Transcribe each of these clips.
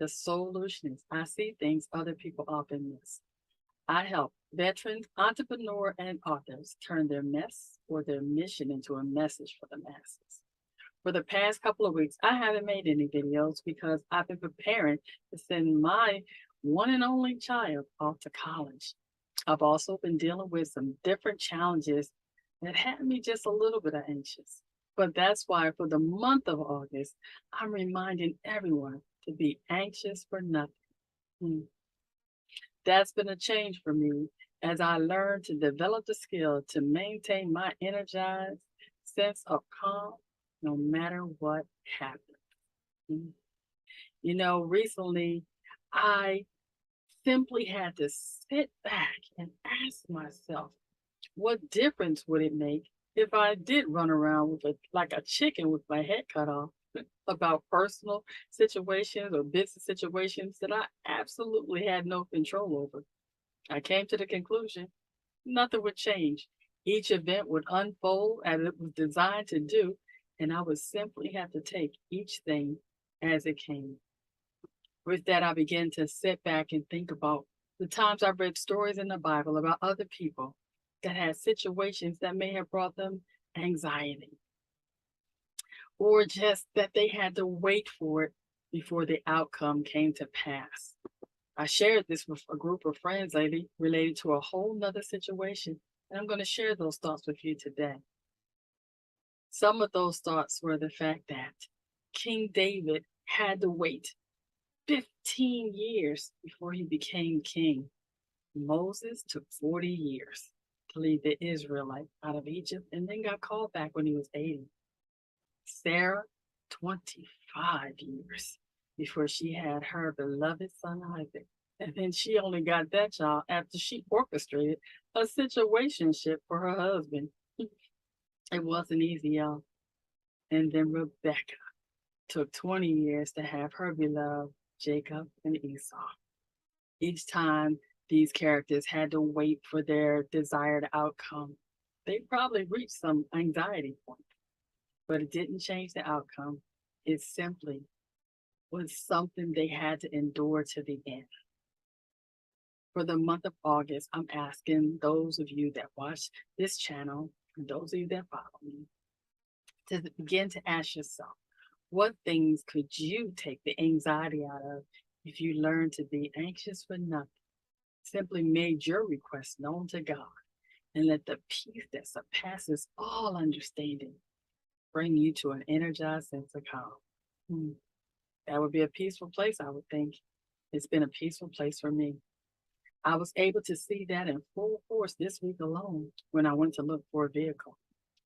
the solutions. I see things other people often miss. I help veterans, entrepreneurs, and authors turn their mess or their mission into a message for the masses. For the past couple of weeks, I haven't made any videos because I've been preparing to send my one and only child off to college. I've also been dealing with some different challenges that had me just a little bit anxious. But that's why for the month of August, I'm reminding everyone to be anxious for nothing. Hmm. That's been a change for me as I learned to develop the skill to maintain my energized sense of calm no matter what happens. Mm. Recently I simply had to sit back and ask myself, what difference would it make if I did run around with like a chicken with my head cut off about personal situations or business situations that I absolutely had no control over? I came to the conclusion nothing would change. Each event would unfold as it was designed to do, and I would simply have to take each thing as it came. With that, I began to sit back and think about the times I've read stories in the Bible about other people that had situations that may have brought them anxiety, or just that they had to wait for it before the outcome came to pass. I shared this with a group of friends lately related to a whole nother situation, and I'm going to share those thoughts with you today. Some of those thoughts were the fact that King David had to wait 15 years before he became king. Moses took 40 years to lead the Israelites out of Egypt and then got called back when he was 80. Sarah, 25 years before she had her beloved son Isaac. And then she only got that child after she orchestrated a situationship for her husband. It wasn't easy, y'all. And then Rebecca took 20 years to have her beloved Jacob and Esau. Each time these characters had to wait for their desired outcome, they probably reached some anxiety point, but it didn't change the outcome. It simply was something they had to endure to the end. For the month of August, I'm asking those of you that watch this channel and those of you that follow me to begin to ask yourself, what things could you take the anxiety out of if you learned to be anxious for nothing? Simply made your request known to God and let the peace that surpasses all understanding bring you to an energized sense of calm. That would be a peaceful place, I would think. It's been a peaceful place for me. I was able to see that in full force this week alone when I went to look for a vehicle.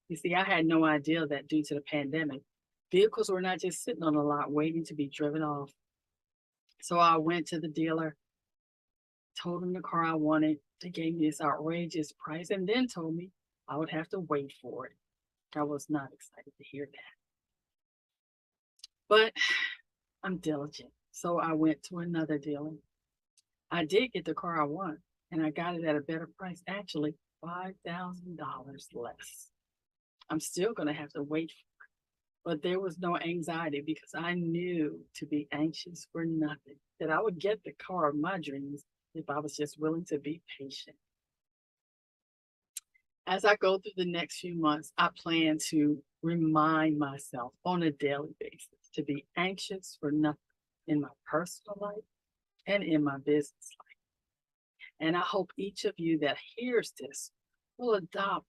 You see, I had no idea that due to the pandemic, vehicles were not just sitting on the lot waiting to be driven off. So I went to the dealer, told them the car I wanted. They gave me this outrageous price and then told me I would have to wait for it. I was not excited to hear that. But I'm diligent. So I went to another dealer. I did get the car I want, and I got it at a better price, actually $5,000 less. I'm still going to have to wait for it, but there was no anxiety because I knew to be anxious for nothing, that I would get the car of my dreams if I was just willing to be patient. As I go through the next few months, I plan to remind myself on a daily basis to be anxious for nothing in my personal life and in my business life. And I hope each of you that hears this will adopt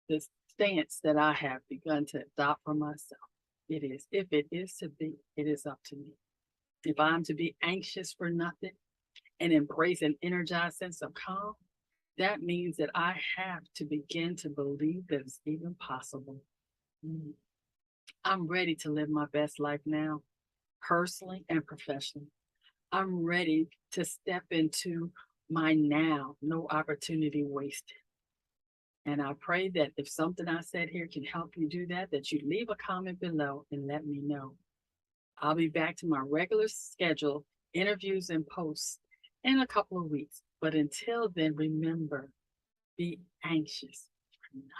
this stance that I have begun to adopt for myself. If it is to be, it is up to me. If I'm to be anxious for nothing and embrace an energized sense of calm, that means that I have to begin to believe that it's even possible. I'm ready to live my best life now, personally and professionally. I'm ready to step into my now, no opportunity wasted. And I pray that if something I said here can help you do that, that you leave a comment below and let me know. I'll be back to my regular schedule, interviews and posts in a couple of weeks. But until then, remember, be anxious for nothing.